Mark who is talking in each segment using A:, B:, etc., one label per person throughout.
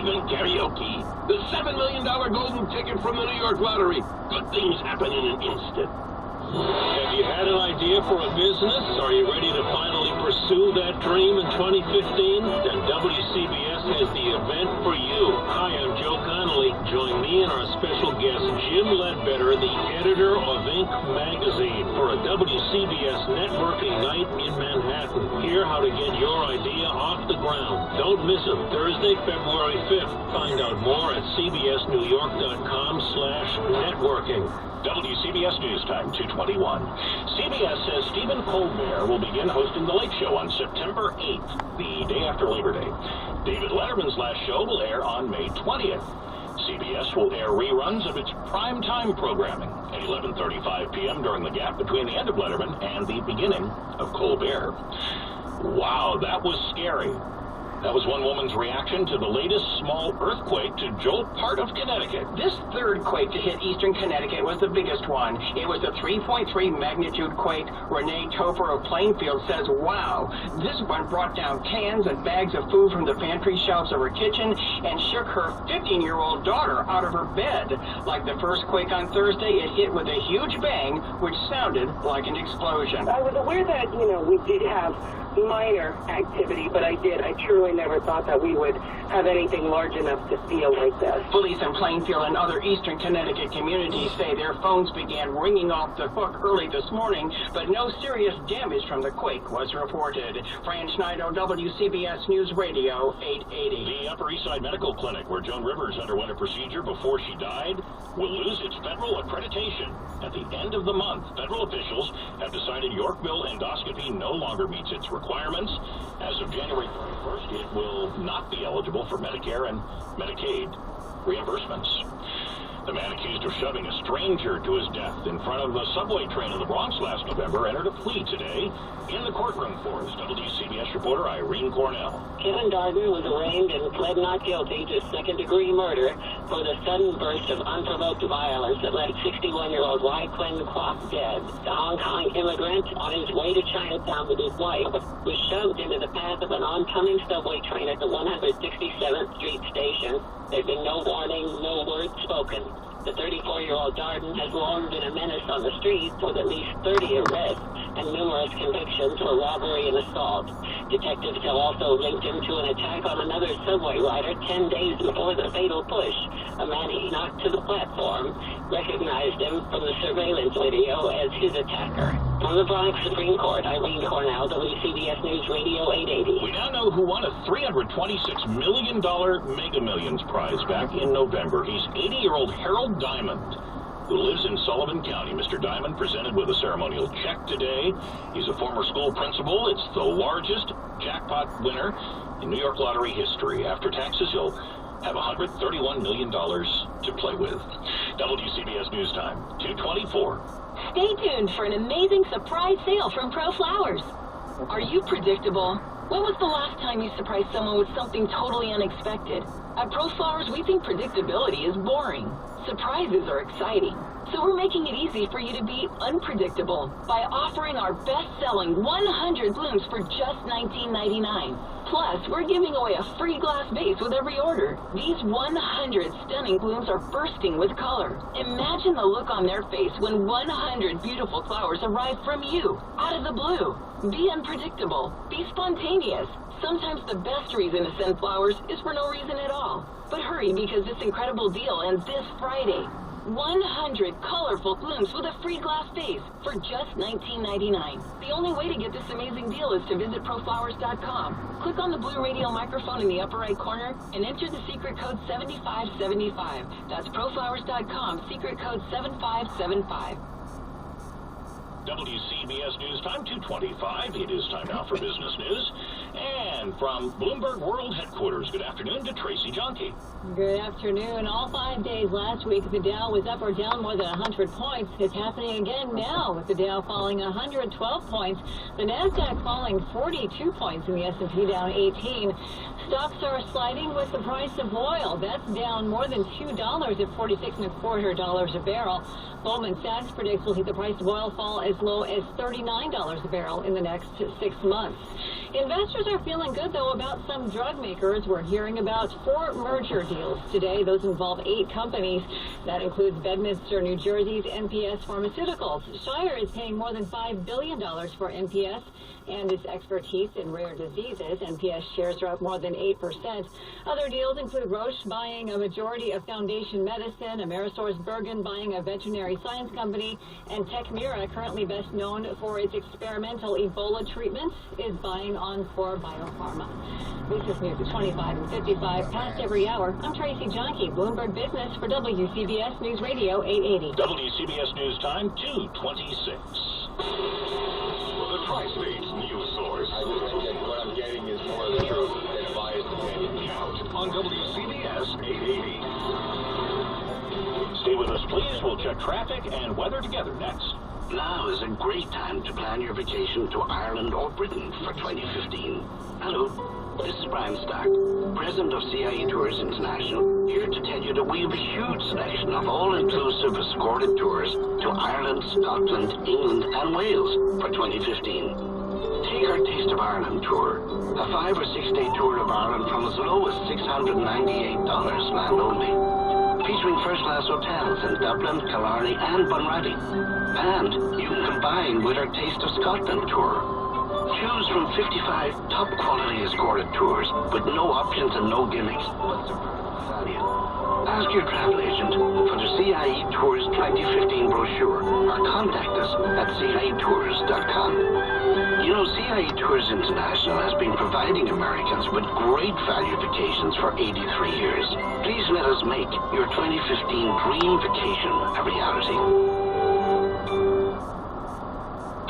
A: Achievement Karaoke, the $7 million golden ticket from the New York Lottery. Good things happen in an instant.
B: Have you had an idea for a business? Are you ready to finally pursue that dream in 2015? Then WCBS has the event for you. Hi, I'm Joe Connolly. Join me and our special guest, Jim Ledbetter, the editor of Inc. magazine, for a WCBS networking night in Manhattan. Hear how to get your idea off the ground. Don't miss it. Thursday, February 5th. Find out more at cbsnewyork.com/networking. WCBS News Time, 2:21. CBS says Stephen Colbert will begin hosting The Late Show on September 8th, the day after Labor Day. David Letterman's last show will air on May 20th. CBS will air reruns of its primetime programming at 11:35 p.m. during the gap between the end of Letterman and the beginning of Colbert. Wow, that was scary. That was one woman's reaction to the latest small earthquake to jolt part of Connecticut.
C: This third quake to hit eastern Connecticut was the biggest one. It was a 3.3 magnitude quake. Renee Topher of Plainfield says, wow, this one brought down cans and bags of food from the pantry shelves of her kitchen and shook her 15-year-old daughter out of her bed. Like the first quake on Thursday, it hit with a huge bang, which sounded like an explosion.
D: I was aware that, we did have minor activity, but I truly never thought that we would have anything large enough to feel like this.
C: Police in Plainfield and other eastern Connecticut communities say their phones began ringing off the hook early this morning, but no serious damage from the quake was reported. Fran Schneider, WCBS News Radio, 880.
A: The Upper East Side Medical Clinic, where Joan Rivers underwent a procedure before she died, will lose its federal accreditation. At the end of the month, federal officials have decided Yorkville endoscopy no longer meets its requirements. As of January 31st, it will not be eligible for Medicare and Medicaid reimbursements. The man accused of shoving a stranger to his death in front of a subway train in the Bronx last November entered a plea today in the courtroom for us. WCBS reporter Irene Cornell.
E: Kevin Darden was arraigned and pled not guilty to second-degree murder for the sudden burst of unprovoked violence that left 61-year-old Wai Quinn Kwok dead. The Hong Kong immigrant, on his way to Chinatown with his wife, was shoved into the path of an oncoming subway train at the 167th Street station. There's been no warning, no word spoken. The 34-year-old Darden has long been a menace on the streets with at least 30 arrests and numerous convictions for robbery and assault. Detectives have also linked him to an attack on another subway rider 10 days before the fatal push. A man he knocked to the platform recognized him from the surveillance video as his attacker. From the Bronx Supreme Court, Irene Cornell, WCBS News Radio 880.
A: We now know who won a $326 million Mega Millions prize back in November. He's 80-year-old Harold Diamond, who lives in Sullivan County. Mr. Diamond presented with a ceremonial check today. He's a former school principal. It's the largest jackpot winner in New York Lottery history. After taxes, he'll have $131 million to play with. WCBS News Time, 2:24.
F: Stay tuned for an amazing surprise sale from Pro Flowers. Are you predictable? When was the last time you surprised someone with something totally unexpected? At Pro Flowers, we think predictability is boring. Surprises are exciting. So we're making it easy for you to be unpredictable by offering our best-selling 100 blooms for just $19.99. Plus, we're giving away a free glass vase with every order. These 100 stunning blooms are bursting with color. Imagine the look on their face when 100 beautiful flowers arrive from you, out of the blue. Be unpredictable. Be spontaneous. Sometimes the best reason to send flowers is for no reason at all. But hurry, because this incredible deal ends this Friday. 100 colorful blooms with a free glass vase for just $19.99. The only way to get this amazing deal is to visit proflowers.com. Click on the blue radio microphone in the upper right corner and enter the secret code 7575. That's proflowers.com, secret code 7575.
A: WCBS News Time, 2:25. It is time now for business news. And from Bloomberg World Headquarters, good afternoon to Tracy Jonke.
G: Good afternoon. All 5 days last week, the Dow was up or down more than 100 points. It's happening again now, with the Dow falling 112 points. The Nasdaq falling 42 points, and the S&P down 18. Stocks are sliding with the price of oil. That's down more than $2 at $46.25 a barrel. Goldman Sachs predicts we'll see the price of oil fall as low as $39 a barrel in the next 6 months. Investors are feeling good, though, about some drug makers. We're hearing about 4 merger deals today. Those involve 8 companies. That includes Bedminster, New Jersey's NPS Pharmaceuticals. Shire is paying more than $5 billion for NPS and its expertise in rare diseases. NPS shares are up more than 8%. Other deals include Roche buying a majority of Foundation Medicine, AmerisourceBergen buying a veterinary science company, and Tecmira, currently best known for its experimental Ebola treatments, is buying Encore Biopharma. This is news at 25 and 55 past every hour. I'm Tracy Johnke, Bloomberg Business for WCBS News Radio 880.
A: WCBS News Time 2:26. The Tri-States News Source.
B: I just think that what I'm getting is more of the truth than a biased opinion.
A: Out on WCBS 880. Stay with us, please. We'll check traffic and weather together next.
H: Now is a great time to plan your vacation to Ireland or Britain for 2015. Hello, this is Brian Stark, President of CIE Tours International, here to tell you that we have a huge selection of all-inclusive escorted tours to Ireland, Scotland, England and Wales for 2015. Take our Taste of Ireland tour, a 5 or 6 day tour of Ireland from as low as $698 land only, featuring first-class hotels in Dublin, Killarney and Bunratty. And you can combine with our Taste of Scotland tour. Choose from 55 top-quality escorted tours with no options and no gimmicks, but superb value. Ask your travel agent for the CIE Tours 2015 brochure or contact us at cietours.com. You know, CIE Tours International has been providing Americans with great value vacations for 83 years. Please let us make your 2015 dream vacation a reality.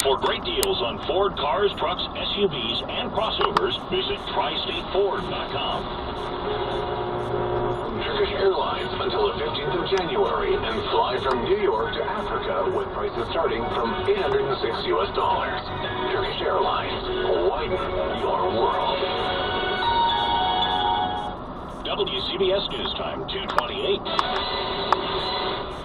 A: For great deals on Ford cars, trucks, SUVs, and crossovers, visit TriStateFord.com.
B: Turkish Airlines until the 15th of January and fly from New York to Africa with prices starting from $806 US. Turkish Airlines, widen your world.
A: WCBS News Time 2:28.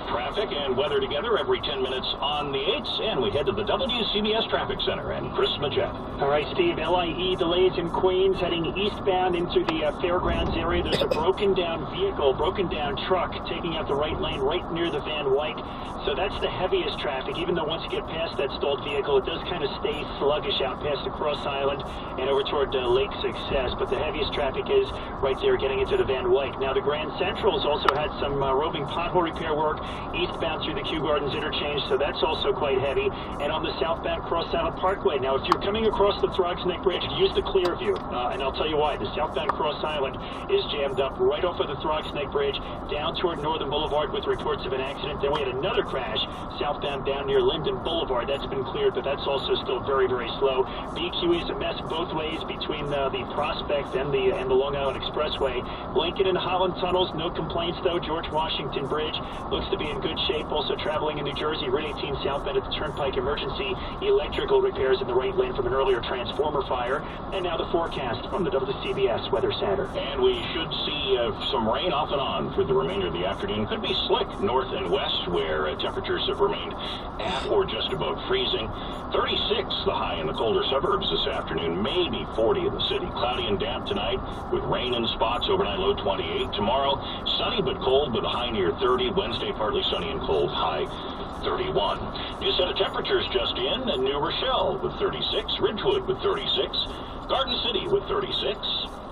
A: Traffic and weather together every 10 minutes on the 8s, and we head to the WCBS Traffic Center and Chris Majette.
I: All right, Steve, LIE delays in Queens heading eastbound into the fairgrounds area. There's a broken down truck taking out the right lane right near the Van Wyck. So that's the heaviest traffic, even though once you get past that stalled vehicle, it does kind of stay sluggish out past the Cross Island and over toward Lake Success. But the heaviest traffic is right there getting into the Van Wyck. Now, the Grand Central's also had some roving pothole repair work eastbound through the Kew Gardens interchange, so that's also quite heavy. And on the southbound Cross Island Parkway. Now, if you're coming across the Throgs Neck Bridge, use the Clearview, and I'll tell you why. The southbound Cross Island is jammed up right off of the Throgs Neck Bridge down toward Northern Boulevard with reports of an accident. Then we had another crash southbound down near Linden Boulevard. That's been cleared, but that's also still very, very slow. BQ is a mess both ways between the Prospect and the Long Island Expressway. Lincoln and Holland tunnels, no complaints though. George Washington Bridge looks to be in good shape. Also traveling in New Jersey, Route 18 southbound at the Turnpike, emergency electrical repairs in the right lane from an earlier transformer fire. And now the forecast from the WCBS Weather Center.
A: And we should see some rain off and on for the remainder of the afternoon. Could be slick north and west, where temperatures have remained at or just above freezing. 36 the high in the colder suburbs this afternoon, maybe 40 in the city. Cloudy and damp tonight with rain in spots, overnight low 28. Tomorrow, sunny but cold with a high near 30. Wednesday, partly sunny and cold, high 31. New set of temperatures just in, and New Rochelle with 36, Ridgewood with 36, Garden City with 36,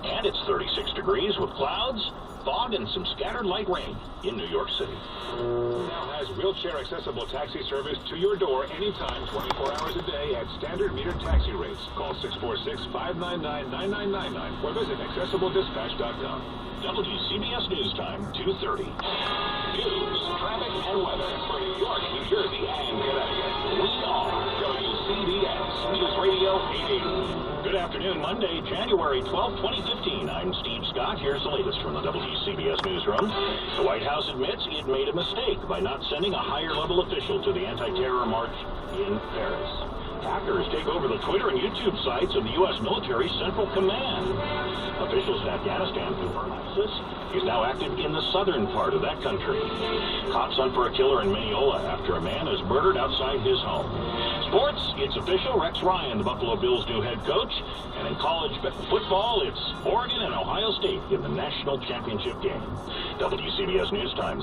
A: and it's 36 degrees with clouds, fog, and some scattered light rain in New York City.
B: Now has wheelchair accessible taxi service to your door anytime, 24 hours a day at standard metered taxi rates. Call 646-599-9999 or visit accessibleddispatch.com.
A: WCBS News Time 2:30.
B: News, traffic, and weather for New York, New Jersey, and Connecticut. We are WCBS News Radio 880.
A: Good afternoon, Monday, January 12, 2015. I'm Steve Scott. Here's the latest from the WCBS newsroom. The White House admits it made a mistake by not sending a higher-level official to the anti-terror march in Paris. Hackers take over the Twitter and YouTube sites of the U.S. military Central Command. Officials in Afghanistan confirm ISIS is now active in the southern part of that country. Cops hunt for a killer in Mineola after a man is murdered outside his home. sports, it's official. Rex Ryan, the Buffalo Bills' new head coach. And in college football, it's Oregon and Ohio State in the national championship game. WCBS News Time.